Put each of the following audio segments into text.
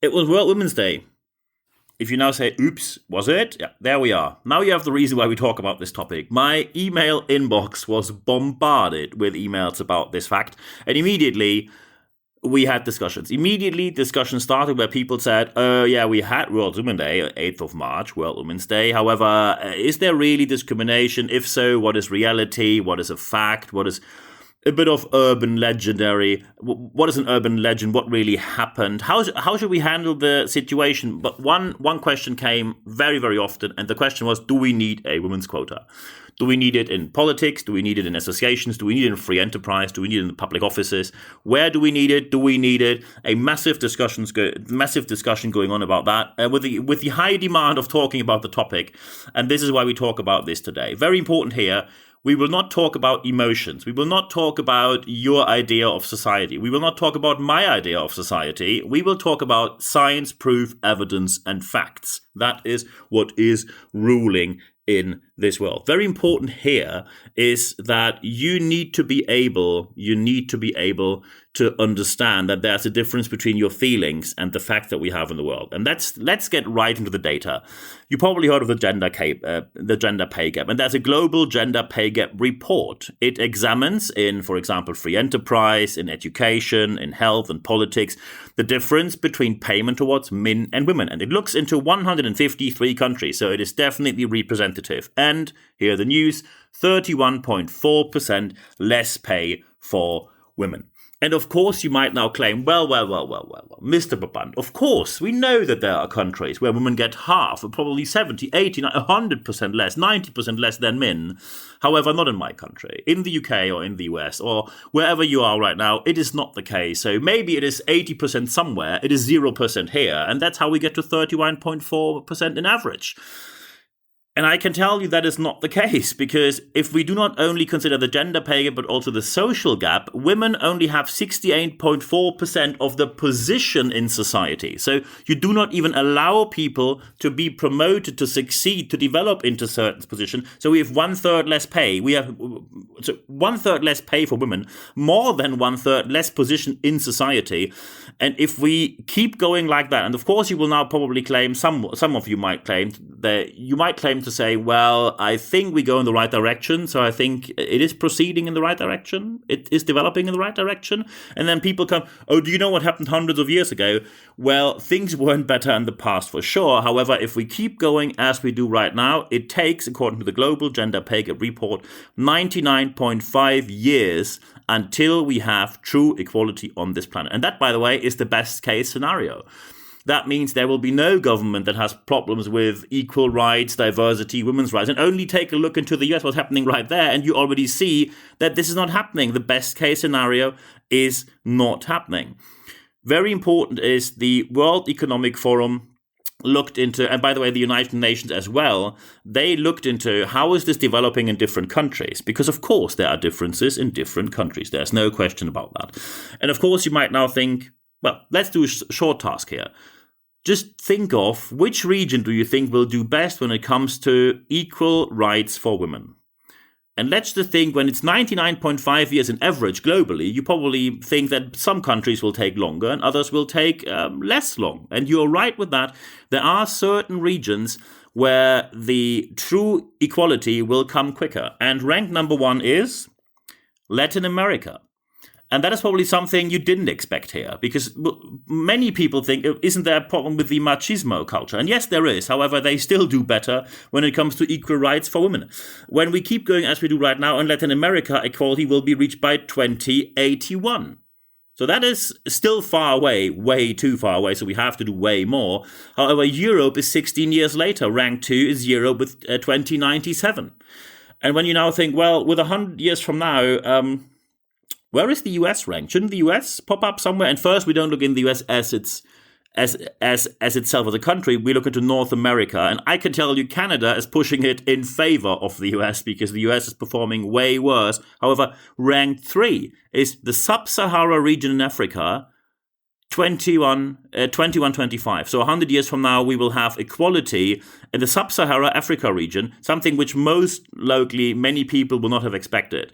It was World Women's Day. If you now say, oops, was it? Yeah, there we are. Now you have the reason why we talk about this topic. My email inbox was bombarded with emails about this fact. And immediately we had discussions. Immediately discussions started where people said, yeah, we had World Women's Day, 8th of March, World Women's Day. However, is there really discrimination? If so, what is reality? What is a fact? What is a bit of urban legendary? What is an urban legend? What really happened? How should we handle the situation? But one question came very, very often, and the question was, do we need a women's quota? Do we need it in politics? Do we need it in associations? Do we need it in free enterprise? Do we need it in the public offices? Where do we need it? Do we need it? A massive discussion going on about that, with the high demand of talking about the topic. And this is why we talk about this today. Very important here. We will not talk about emotions. We will not talk about your idea of society. We will not talk about my idea of society. We will talk about science, proof, evidence, and facts. That is what is ruling in this world. Very important here is that you need to be able to understand that there's a difference between your feelings and the fact that we have in the world. And let's get right into the data. You probably heard of the gender pay gap, and there's a global gender pay gap report. It examines in, for example, free enterprise, in education, in health and politics, the difference between payment towards men and women. And it looks into 153 countries, so it is definitely representative. And here are the news, 31.4% less pay for women. And of course, you might now claim, well, Mr. Brabandt, of course, we know that there are countries where women get half, or probably 70, 80, 100% less, 90% less than men. However, not in my country. In the UK or in the US or wherever you are right now, it is not the case. So maybe it is 80% somewhere, it is 0% here. And that's how we get to 31.4% in average. And I can tell you that is not the case, because if we do not only consider the gender pay gap, but also the social gap, women only have 68.4% of the position in society. So you do not even allow people to be promoted, to succeed, to develop into certain position. So we have 1/3 less pay. We have 1/3 less pay for women, more than 1/3 less position in society. And if we keep going like that, and of course you will now probably claim, some of you might claim to say, well, I think we go in the right direction. So I think it is proceeding in the right direction. It is developing in the right direction. And then people come, oh, do you know what happened hundreds of years ago? Well, things weren't better in the past for sure. However, if we keep going as we do right now, it takes, according to the Global Gender Pay Gap Report, 99.5 years until we have true equality on this planet. And that, by the way, is the best case scenario. That means there will be no government that has problems with equal rights, diversity, women's rights. And only take a look into the US, what's happening right there, and you already see that this is not happening. The best case scenario is not happening. Very important is the World Economic Forum looked into, and by the way, the United Nations as well, they looked into how is this developing in different countries? Because of course there are differences in different countries. There's no question about that. And of course you might now think, well, let's do a short task here. Just think of which region do you think will do best when it comes to equal rights for women? And let's just think, when it's 99.5 years in average globally, you probably think that some countries will take longer and others will take less long. And you're right with that. There are certain regions where the true equality will come quicker. And ranked number 1 is Latin America. And that is probably something you didn't expect here, because many people think, isn't there a problem with the machismo culture? And yes, there is. However, they still do better when it comes to equal rights for women. When we keep going as we do right now in Latin America, equality will be reached by 2081. So that is still far away, way too far away, so we have to do way more. However, Europe is 16 years later. Rank 2 is Europe with 2097. And when you now think, well, with 100 years from now, where is the US ranked? Shouldn't the US pop up somewhere? And first, we don't look in the US as itself as a country. We look into North America, and I can tell you Canada is pushing it in favor of the US because the US is performing way worse. However, ranked 3 is the Sub-Sahara region in Africa, 21-25. So 100 years from now, we will have equality in the Sub-Sahara Africa region, something which most locally many people will not have expected.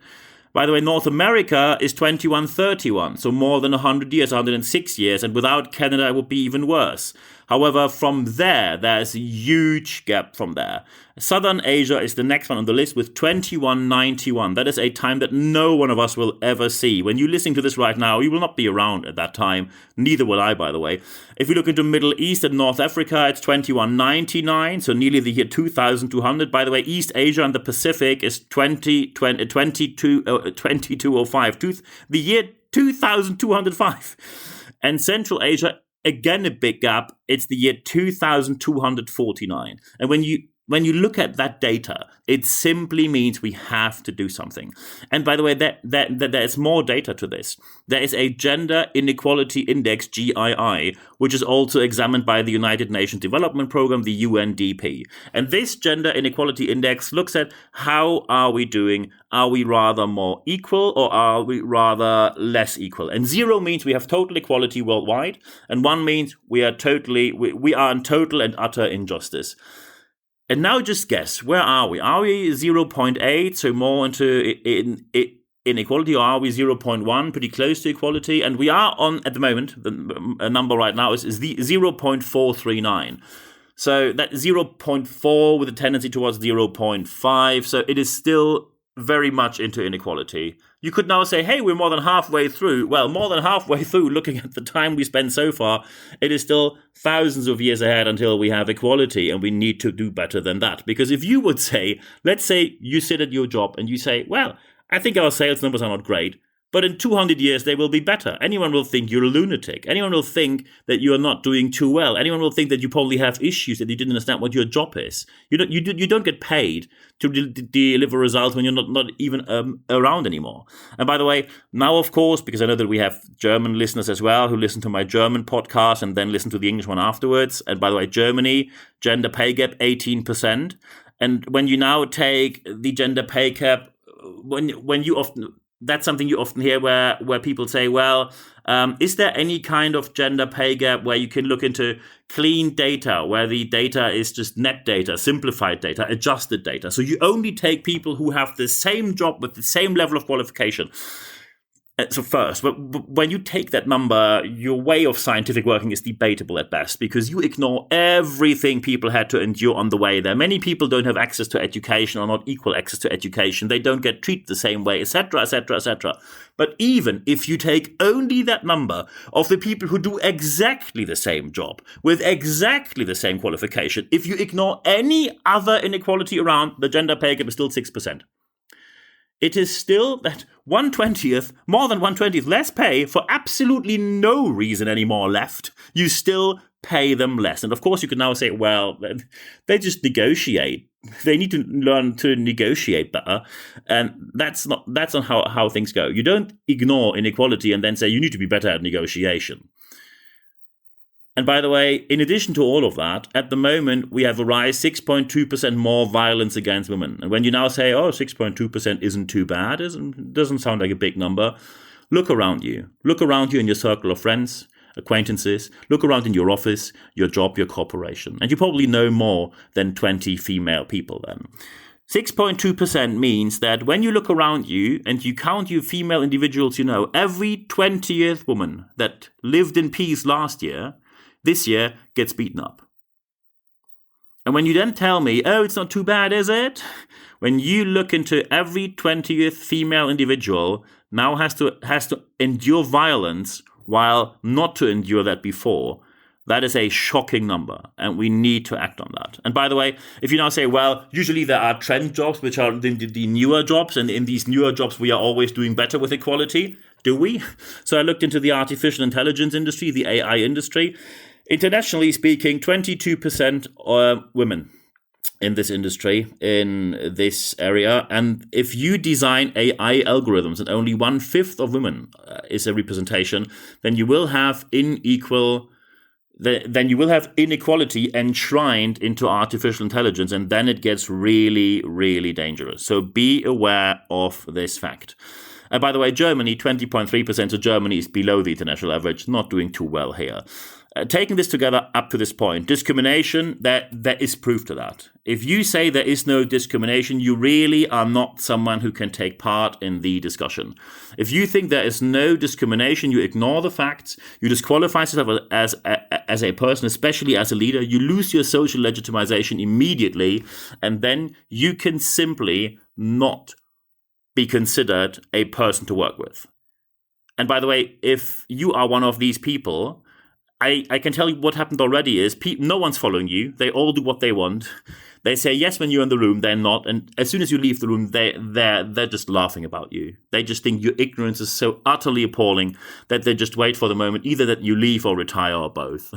By the way, North America is 2131, so more than 100 years, 106 years, and without Canada it would be even worse. However, from there's a huge gap from there. Southern Asia is the next one on the list with 2191. That is a time that no one of us will ever see. When you're listening to this right now, you will not be around at that time. Neither will I, by the way. If you look into Middle East and North Africa, it's 2199, so nearly the year 2200. By the way, East Asia and the Pacific is 2205, the year 2205. And Central Asia, again, a big gap. It's the year 2249. And when you look at that data, it simply means we have to do something. And by the way, there's more data to this. There is a Gender Inequality Index, GII, which is also examined by the United Nations Development Programme, the UNDP. And this Gender Inequality Index looks at how are we doing? Are we rather more equal or are we rather less equal? And 0 means we have total equality worldwide, and 1 means we are in total and utter injustice. And now just guess, where are we? Are we 0.8, so more into inequality, or are we 0.1, pretty close to equality? And we are on, at the moment, the number right now is the 0.439. So that 0.4 with a tendency towards 0.5, so it is still very much into inequality. You could now say, hey, we're more than halfway through. Well, more than halfway through, looking at the time we spend so far, it is still thousands of years ahead until we have equality, and we need to do better than that. Because if you would say, let's say you sit at your job and you say, well, I think our sales numbers are not great, but in 200 years, they will be better. Anyone will think you're a lunatic. Anyone will think that you are not doing too well. Anyone will think that you probably have issues, that you didn't understand what your job is. You don't get paid to deliver results when you're not even around anymore. And by the way, now, of course, because I know that we have German listeners as well who listen to my German podcast and then listen to the English one afterwards. And by the way, Germany, gender pay gap, 18%. And when you now take the gender pay gap, that's something you often hear where people say, well, is there any kind of gender pay gap where you can look into clean data, where the data is just net data, simplified data, adjusted data? So you only take people who have the same job with the same level of qualification. So first, when you take that number, your way of scientific working is debatable at best, because you ignore everything people had to endure on the way there. Many people don't have access to education or not equal access to education. They don't get treated the same way, etc., etc., etc. But even if you take only that number of the people who do exactly the same job with exactly the same qualification, if you ignore any other inequality around, the gender pay gap is still 6%. It is still that 1/20th, more than 1/20th less pay for absolutely no reason anymore left. You still pay them less. And of course, you can now say, well, they just negotiate. They need to learn to negotiate better. And that's not how things go. You don't ignore inequality and then say you need to be better at negotiation. And by the way, in addition to all of that, at the moment, we have a rise, 6.2% more violence against women. And when you now say, 6.2% isn't too bad, doesn't sound like a big number, look around you. Look around you in your circle of friends, acquaintances. Look around in your office, your job, your corporation. And you probably know more than 20 female people then. 6.2% means that when you look around you and you count your female individuals, every 20th woman that lived in peace last year, this year gets beaten up. And when you then tell me, it's not too bad, is it? When you look into every 20th female individual now has to endure violence while not to endure that before, that is a shocking number, and we need to act on that. And by the way, if you now say, well, usually there are trend jobs, which are the newer jobs, and in these newer jobs we are always doing better with equality, do we? So I looked into the artificial intelligence industry, the AI industry. Internationally speaking, 22% are women in this industry, in this area. And if you design AI algorithms and only 1/5 of women is a representation, then you will have inequality enshrined into artificial intelligence, and then it gets really, really dangerous. So be aware of this fact. And by the way, Germany, 20.3%, so Germany is below the international average, not doing too well here. Taking this together up to this point, discrimination, there is proof to that. If you say there is no discrimination, you really are not someone who can take part in the discussion. If you think there is no discrimination, you ignore the facts, you disqualify yourself as a person, especially as a leader, you lose your social legitimization immediately, and then you can simply not be considered a person to work with. And by the way, if you are one of these people, I can tell you what happened already is no one's following you. They all do what they want. They say yes when you're in the room, they're not. And as soon as you leave the room, they're just laughing about you. They just think your ignorance is so utterly appalling that they just wait for the moment, either that you leave or retire or both.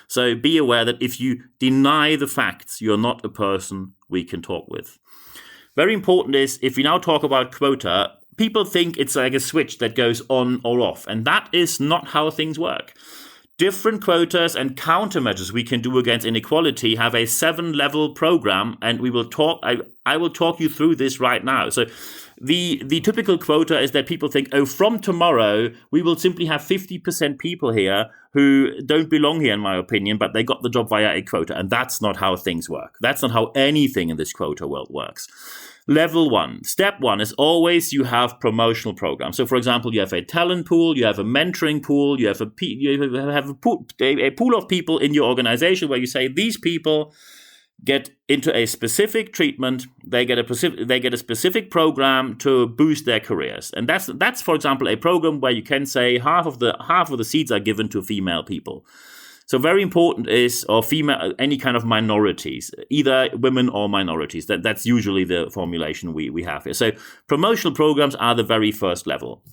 So be aware that if you deny the facts, you're not a person we can talk with. Very important is, if we now talk about quota, people think it's like a switch that goes on or off. And that is not how things work. Different quotas and countermeasures we can do against inequality have a 7-level program, and we will talk. I will talk you through this right now. So the typical quota is that people think, oh, from tomorrow, we will simply have 50% people here who don't belong here, in my opinion, but they got the job via a quota. And that's not how things work. That's not how anything in this quota world works. Level 1. Step 1 is always you have promotional programs. So, for example, you have a talent pool, you have a mentoring pool, you have a pool of people in your organization where you say these people get into a specific treatment, they get a specific program to boost their careers. And that's for example a program where you can say half of the seats are given to female people. So very important is, or female, any kind of minorities, either women or minorities. That's usually the formulation we have here. So promotional programs are the very first level.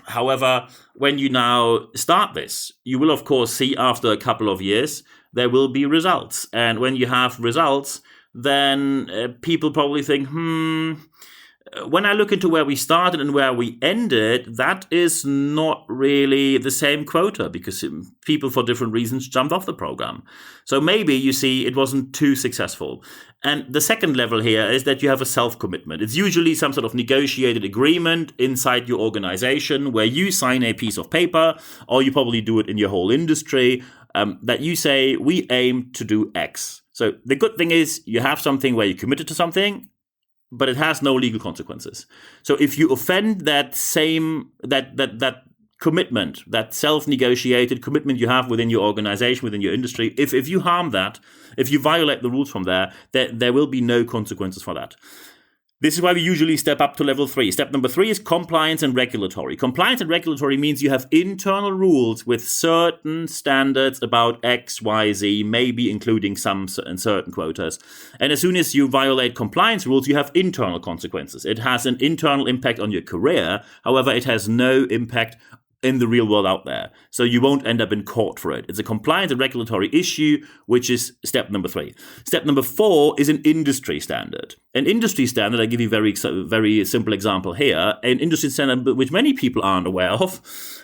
However, when you now start this, you will of course see after a couple of years, there will be results. And when you have results, then people probably think, when I look into where we started and where we ended, that is not really the same quota because people for different reasons jumped off the program. So maybe you see it wasn't too successful. And the second level here is that you have a self-commitment. It's usually some sort of negotiated agreement inside your organization where you sign a piece of paper, or you probably do it in your whole industry, that you say, we aim to do X. So the good thing is you have something where you committed to something, but it has no legal consequences. So if you offend that commitment, that self-negotiated commitment you have within your organization, within your industry, if you harm that, if you violate the rules from there will be no consequences for that. This is why we usually step up to level 3. Step number 3 is compliance and regulatory. Compliance and regulatory means you have internal rules with certain standards about X, Y, Z, maybe including some certain quotas. And as soon as you violate compliance rules, you have internal consequences. It has an internal impact on your career. However, it has no impact in the real world out there. So you won't end up in court for it. It's a compliance and regulatory issue, which is step number 3. Step number 4 is an industry standard. An industry standard, I give you a very simple example here, an industry standard which many people aren't aware of.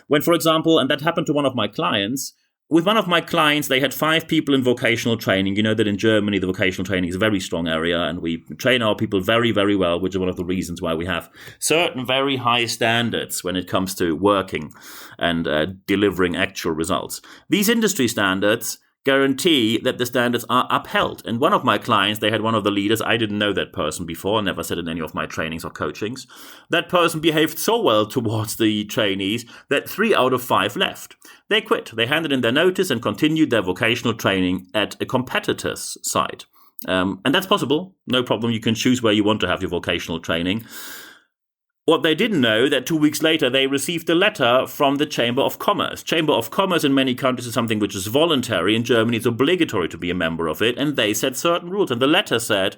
When, for example, and that happened to one of my clients, with one of my clients, they had 5 people in vocational training. You know that in Germany, the vocational training is a very strong area, and we train our people very, very well, which is one of the reasons why we have certain very high standards when it comes to working and delivering actual results. These industry standards guarantee that the standards are upheld. And one of my clients, they had one of the leaders. I didn't know that person before, never said in any of my trainings or coachings. That person behaved so well towards the trainees that 3 out of 5 left. They quit. They handed in their notice and continued their vocational training at a competitor's site. And that's possible. No problem. You can choose where you want to have your vocational training. What they didn't know, that 2 weeks later, they received a letter from the Chamber of Commerce. Chamber of Commerce in many countries is something which is voluntary. In Germany, it's obligatory to be a member of it. And they set certain rules. And the letter said,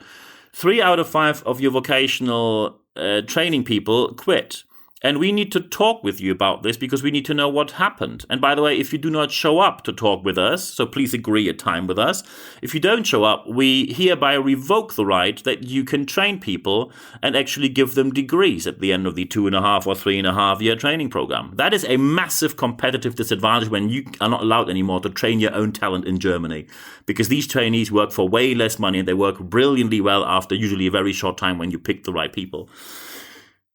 3 out of 5 of your vocational training people quit. And we need to talk with you about this because we need to know what happened. And by the way, if you do not show up to talk with us, so please agree a time with us. If you don't show up, we hereby revoke the right that you can train people and actually give them degrees at the end of the 2.5 or 3.5 year training program. That is a massive competitive disadvantage when you are not allowed anymore to train your own talent in Germany, because these trainees work for way less money and they work brilliantly well after usually a very short time when you pick the right people.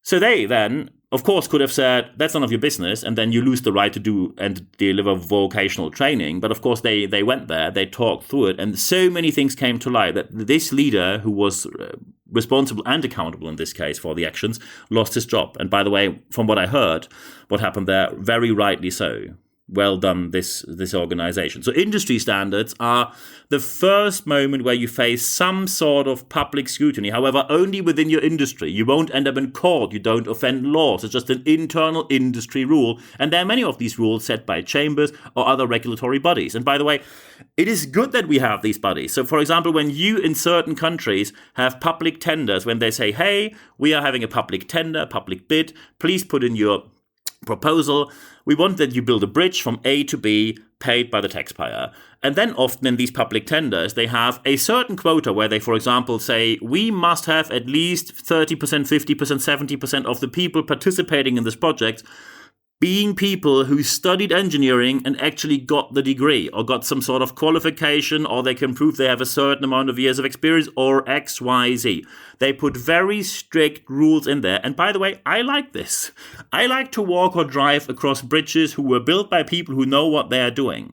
So they then of course, could have said, that's none of your business, and then you lose the right to do and deliver vocational training. But of course, they went there, they talked through it, and so many things came to light that this leader, who was responsible and accountable in this case for the actions, lost his job. And by the way, from what I heard, what happened there, very rightly so. Well done, this organization. So industry standards are the first moment where you face some sort of public scrutiny. However, only within your industry. You won't end up in court. You don't offend laws. It's just an internal industry rule. And there are many of these rules set by chambers or other regulatory bodies. And by the way, it is good that we have these bodies. So for example, when you in certain countries have public tenders, when they say, hey, we are having a public tender, public bid, please put in your proposal. We want that you build a bridge from A to B paid by the taxpayer. And then often in these public tenders, they have a certain quota where they, for example, say, we must have at least 30%, 50%, 70% of the people participating in this project being people who studied engineering and actually got the degree or got some sort of qualification, or they can prove they have a certain amount of years of experience, or X, Y, Z. They put very strict rules in there. And by the way, I like this. I like to walk or drive across bridges who were built by people who know what they are doing.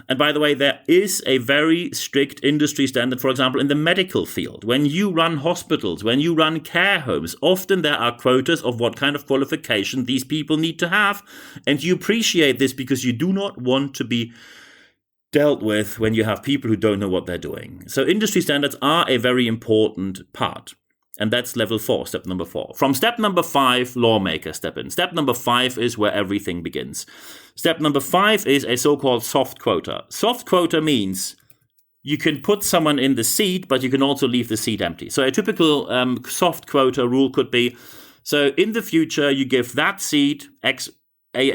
And by the way, there is a very strict industry standard, for example, in the medical field. When you run hospitals, when you run care homes, often there are quotas of what kind of qualification these people need to have. And you appreciate this because you do not want to be dealt with when you have people who don't know what they're doing. So industry standards are a very important part. And that's level 4, step number 4. From step number 5, lawmakers step in. Step number 5 is where everything begins. Step number 5 is a so-called soft quota. Soft quota means you can put someone in the seat, but you can also leave the seat empty. So a typical soft quota rule could be, so in the future, you give that seat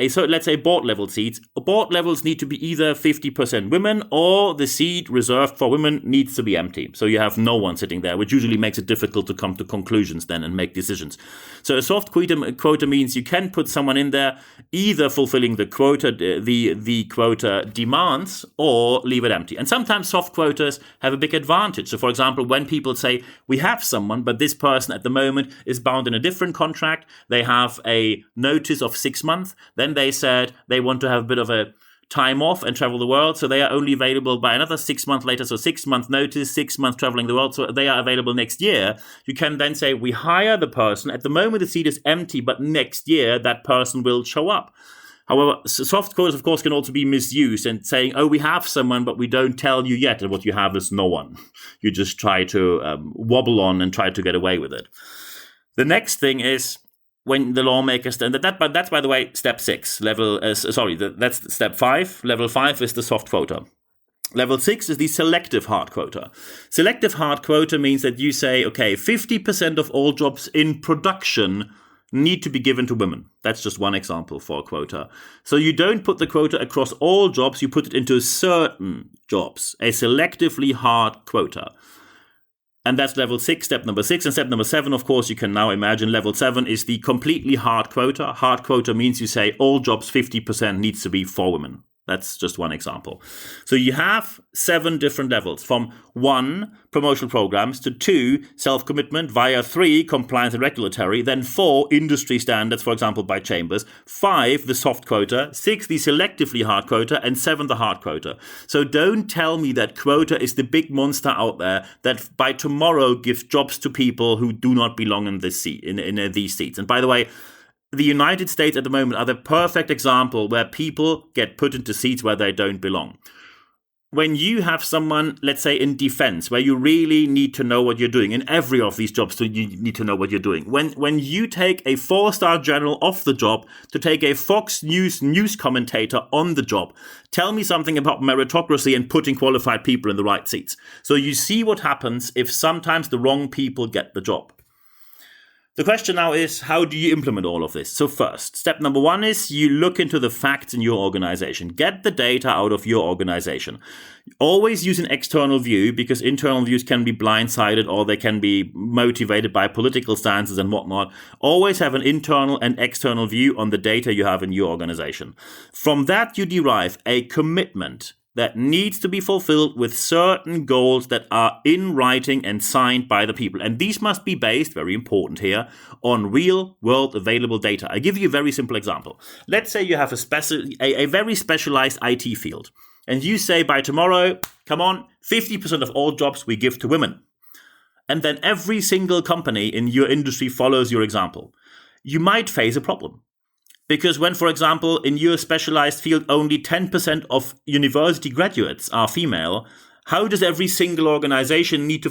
so let's say board level seats. Board levels need to be either 50% women, or the seat reserved for women needs to be empty. So you have no one sitting there, which usually makes it difficult to come to conclusions then and make decisions. So a soft quota means you can put someone in there either fulfilling the quota, the quota demands, or leave it empty. And sometimes soft quotas have a big advantage. So for example, when people say we have someone, but this person at the moment is bound in a different contract, they have a notice of 6 months. Then they said they want to have a bit of a time off and travel the world. So they are only available by another 6 months later. So 6 month notice, 6 months traveling the world. So they are available next year. You can then say, we hire the person. At the moment, the seat is empty, but next year that person will show up. However, soft quotas, of course, can also be misused and saying, oh, we have someone, but we don't tell you yet. And what you have is no one. You just try to wobble on and try to get away with it. The next thing is, when the lawmakers but that's, by the way, step 6 that's step 5. Level 5 is the soft quota. Level 6 is the selective hard quota. Selective hard quota means that you say, okay, 50% of all jobs in production need to be given to women. That's just one example for a quota. So you don't put the quota across all jobs, you put it into certain jobs, a selectively hard quota. And that's level 6, step number 6. And step number 7, of course, you can now imagine level 7 is the completely hard quota. Hard quota means you say all jobs 50% needs to be for women. That's just one example. So you have 7 different levels, from 1, promotional programs, to 2, self-commitment, via 3, compliance and regulatory, then 4, industry standards, for example, by chambers, 5, the soft quota, 6, the selectively hard quota, and 7, the hard quota. So don't tell me that quota is the big monster out there that by tomorrow gives jobs to people who do not belong in this seat, in these seats. And by the way, the United States at the moment are the perfect example where people get put into seats where they don't belong. When you have someone, let's say in defense, where you really need to know what you're doing, in every of these jobs, so you need to know what you're doing. When you take a 4-star general off the job to take a Fox news commentator on the job, tell me something about meritocracy and putting qualified people in the right seats. So you see what happens if sometimes the wrong people get the job. The question now is, how do you implement all of this? So first, step number 1 is you look into the facts in your organization. Get the data out of your organization. Always use an external view, because internal views can be blindsided or they can be motivated by political stances and whatnot. Always have an internal and external view on the data you have in your organization. From that, you derive a commitment that needs to be fulfilled with certain goals that are in writing and signed by the people. And these must be based, very important here, on real world available data. I give you a very simple example. Let's say you have a very specialized IT field, and you say by tomorrow, come on, 50% of all jobs we give to women. And then every single company in your industry follows your example. You might face a problem. Because when, for example, in your specialized field, only 10% of university graduates are female, how does every single organization need to,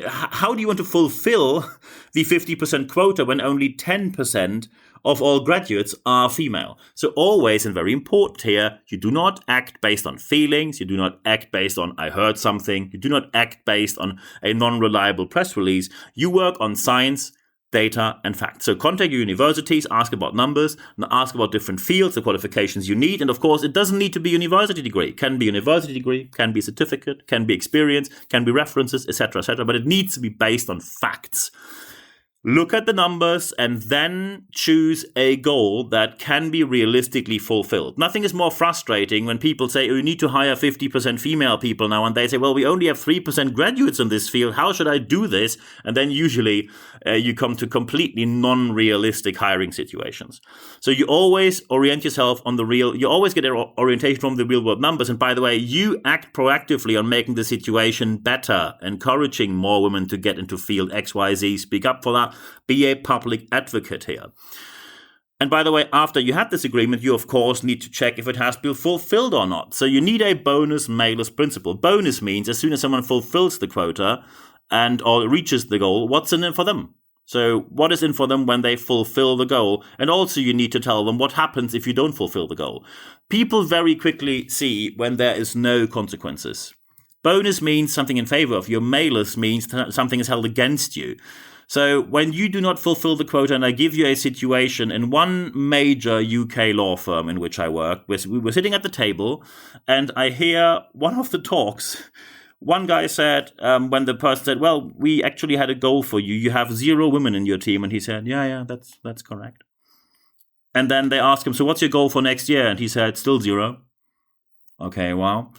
how do you want to fulfill the 50% quota when only 10% of all graduates are female? So always, and very important here, you do not act based on feelings. You do not act based on, I heard something. You do not act based on a non-reliable press release. You work on science, data, and facts. So contact your universities, ask about numbers, ask about different fields, the qualifications you need. And of course, it doesn't need to be a university degree. It can be a university degree, can be a certificate, can be experience, can be references, etc., etc. But it needs to be based on facts. Look at the numbers and then choose a goal that can be realistically fulfilled. Nothing is more frustrating when people say, oh, you need to hire 50% female people now. And they say, well, we only have 3% graduates in this field. How should I do this? And then usually you come to completely non-realistic hiring situations. So you always orient yourself on the real, you always get orientation from the real world numbers. And by the way, you act proactively on making the situation better, encouraging more women to get into field XYZ. Speak up for that. Be a public advocate here. And by the way, after you have this agreement, you of course need to check if it has been fulfilled or not. So you need a bonus-malus principle. Bonus means as soon as someone fulfills the quota and or reaches the goal, what's in it for them? So what is in for them when they fulfill the goal? And also you need to tell them what happens if you don't fulfill the goal. People very quickly see when there is no consequences. Bonus means something in favor of you. Malus means something is held against you. So when you do not fulfill the quota, and I give you a situation in one major UK law firm in which I work, we were sitting at the table and I hear one of the talks. One guy said, when the person said, well, we actually had a goal for you. You have 0 women in your team. And he said, yeah, that's correct. And then they asked him, so what's your goal for next year? And he said, still 0. Okay, wow.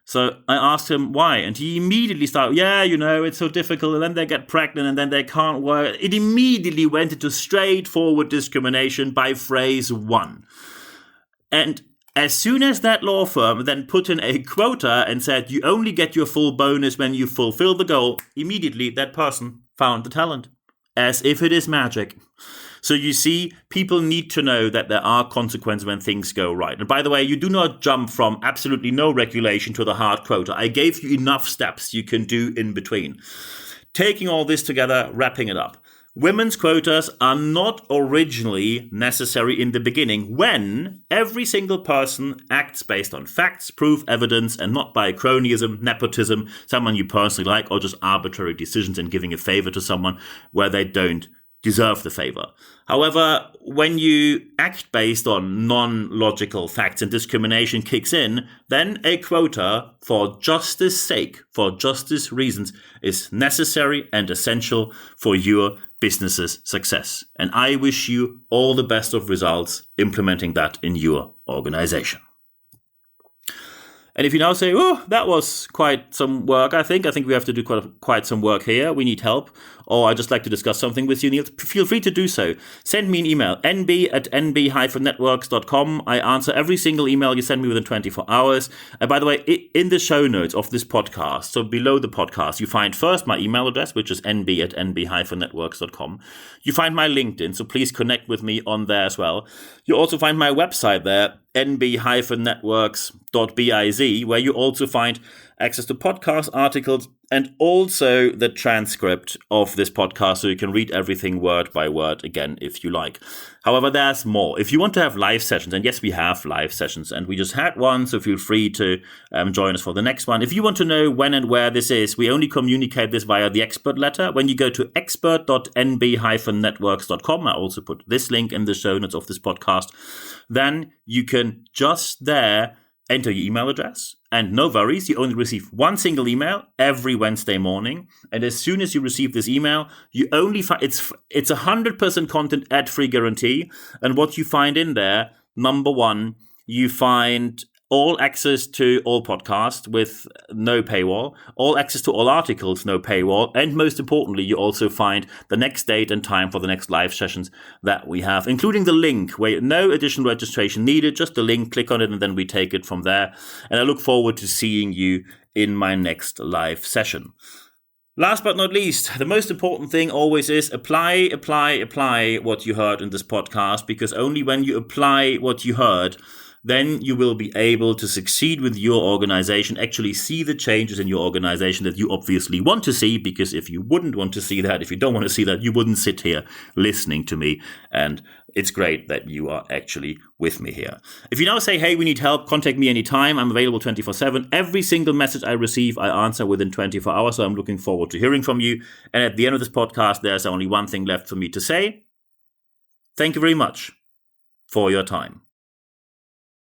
So I asked him why, and he immediately started, it's so difficult, and then they get pregnant, and then they can't work. It immediately went into straightforward discrimination by phrase 1. And as soon as that law firm then put in a quota and said, you only get your full bonus when you fulfill the goal, immediately that person found the talent, as if it is magic. So you see, people need to know that there are consequences when things go right. And by the way, you do not jump from absolutely no regulation to the hard quota. I gave you enough steps you can do in between. Taking all this together, wrapping it up. Women's quotas are not originally necessary in the beginning when every single person acts based on facts, proof, evidence, and not by cronyism, nepotism, someone you personally like, or just arbitrary decisions and giving a favor to someone where they don't deserve the favor. However, when you act based on non-logical facts and discrimination kicks in, then a quota for justice sake, for justice reasons, is necessary and essential for your business's success. And I wish you all the best of results implementing that in your organization. And if you now say, oh, that was quite some work, I think we have to do quite some work here. We need help. Or I'd just like to discuss something with you, Niels. Feel free to do so. Send me an email, nb@nb-networks.com. I answer every single email you send me within 24 hours. And by the way, in the show notes of this podcast, so below the podcast, you find first my email address, which is nb@nb-networks.com. You find my LinkedIn, so please connect with me on there as well. You also find my website there, nb-networks.biz, where you also find access to podcast articles and also the transcript of this podcast, so you can read everything word by word again if you like. However, there's more. If you want to have live sessions, and yes, we have live sessions, and we just had one, so feel free to join us for the next one. If you want to know when and where this is, we only communicate this via the expert letter. When you go to expert.nb-networks.com, I also put this link in the show notes of this podcast, then you can just there enter your email address, and no worries, you only receive one single email every Wednesday morning. And as soon as you receive this email, you only find it's 100% content ad-free guarantee. And what you find in there, number one, you find all access to all podcasts with no paywall, all access to all articles, no paywall, and most importantly, you also find the next date and time for the next live sessions that we have, including the link where no additional registration needed, just the link, click on it, and then we take it from there. And I look forward to seeing you in my next live session. Last but not least, the most important thing always is apply what you heard in this podcast, because only when you apply what you heard, then you will be able to succeed with your organization, actually see the changes in your organization that you obviously want to see, because if you wouldn't want to see that, if you don't want to see that, you wouldn't sit here listening to me. And it's great that you are actually with me here. If you now say, hey, we need help, contact me anytime. I'm available 24/7. Every single message I receive, I answer within 24 hours. So I'm looking forward to hearing from you. And at the end of this podcast, there's only one thing left for me to say. Thank you very much for your time.